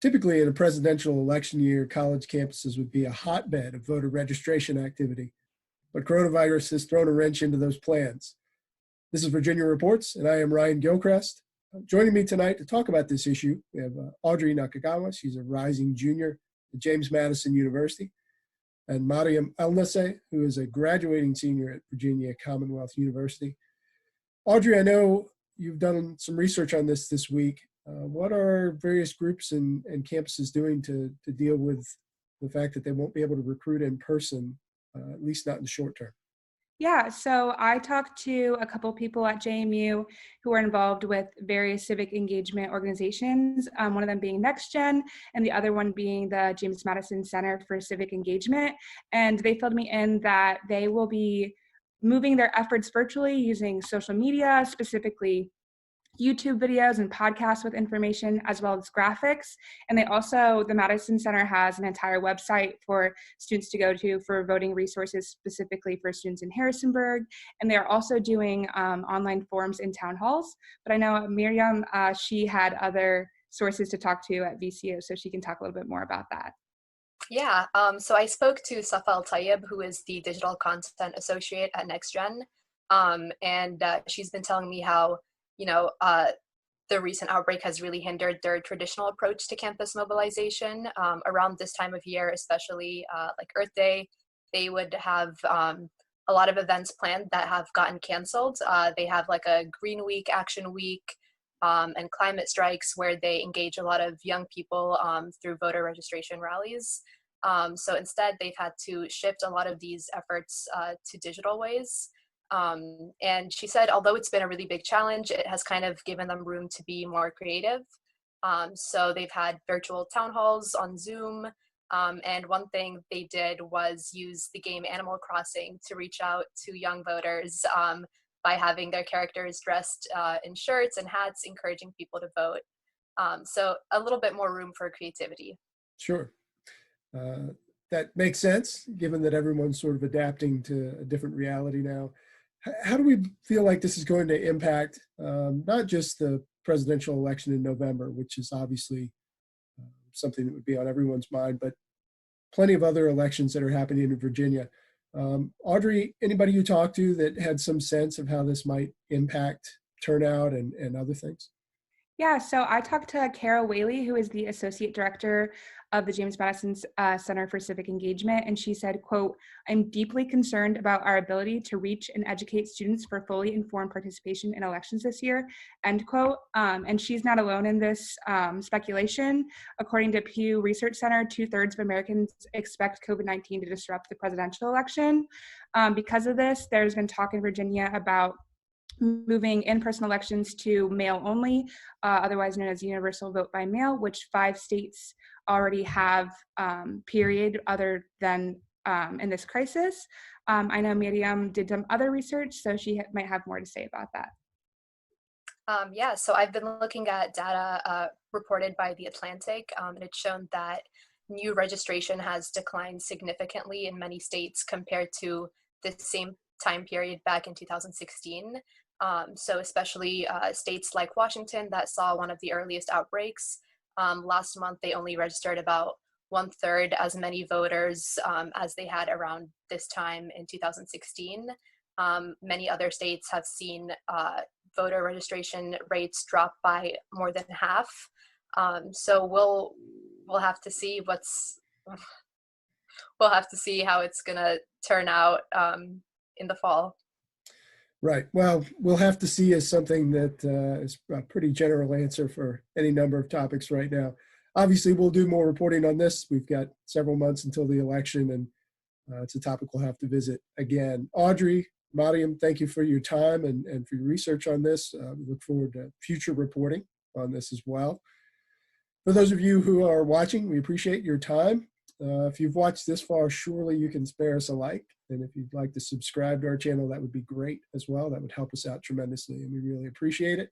Typically, in a presidential election year, college campuses would be a hotbed of voter registration activity, but coronavirus has thrown a wrench into those plans. This is Virginia Reports, and I am Ryan Gilchrist. Joining me tonight to talk about this issue, we have Audrey Nakagawa. She's a rising junior at James Madison University, and Maryum Elnasseh, who is a graduating senior at Virginia Commonwealth University. Audrey, I know you've done some research on this week. What are various groups and campuses doing to deal with the fact that they won't be able to recruit in person, at least not in the short term? Yeah, so I talked to a couple people at JMU who are involved with various civic engagement organizations, one of them being NextGen and the other one being the James Madison Center for Civic Engagement. And they filled me in that they will be moving their efforts virtually using social media, specifically YouTube videos and podcasts with information as well as graphics. And the Madison Center has an entire website for students to go to for voting resources specifically for students in Harrisonburg. And they're also doing online forums in town halls. But I know Maryum, she had other sources to talk to at VCU, so she can talk a little bit more about that. Yeah, so I spoke to Safa Al-Tayyib, who is the digital content associate at NextGen. And she's been telling me how the recent outbreak has really hindered their traditional approach to campus mobilization. Around this time of year, especially like Earth Day, they would have a lot of events planned that have gotten canceled. They have like a Green Week, Action Week, and climate strikes where they engage a lot of young people through voter registration rallies. So instead, they've had to shift a lot of these efforts to digital ways. And she said, although it's been a really big challenge, it has kind of given them room to be more creative. So they've had virtual town halls on Zoom. And one thing they did was use the game Animal Crossing to reach out to young voters by having their characters dressed in shirts and hats, encouraging people to vote. So a little bit more room for creativity. Sure. That makes sense, given that everyone's sort of adapting to a different reality now. How do we feel like this is going to impact not just the presidential election in November, which is obviously something that would be on everyone's mind, but plenty of other elections that are happening in Virginia? Audrey, anybody you talked to that had some sense of how this might impact turnout and other things? Yeah, so I talked to Kara Whaley, who is the Associate Director of the James Madison Center for Civic Engagement, and she said, quote, "I'm deeply concerned about our ability to reach and educate students for fully informed participation in elections this year," end quote. And she's not alone in this speculation. According to Pew Research Center, 2/3 of Americans expect COVID-19 to disrupt the presidential election. Because of this, there's been talk in Virginia about moving in-person elections to mail only, otherwise known as universal vote by mail, which 5 states already have, period, other than in this crisis. I know Maryum did some other research, so she might have more to say about that. Yeah, so I've been looking at data reported by The Atlantic, and it's shown that new registration has declined significantly in many states compared to the same time period back in 2016. So especially states like Washington that saw one of the earliest outbreaks. Last month, they only registered about 1/3 as many voters as they had around this time in 2016. Many other states have seen voter registration rates drop by more than half. So we'll have to see we'll have to see how it's gonna turn out in the fall. Right. Well, we'll have to see is something that is a pretty general answer for any number of topics right now. Obviously, we'll do more reporting on this. We've got several months until the election, and it's a topic we'll have to visit again. Audrey, Maryum, thank you for your time and for your research on this. We look forward to future reporting on this as well. For those of you who are watching, we appreciate your time. If you've watched this far, surely you can spare us a like. And if you'd like to subscribe to our channel, that would be great as well. That would help us out tremendously, and we really appreciate it.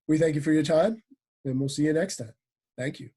We thank you for your time, and we'll see you next time. Thank you.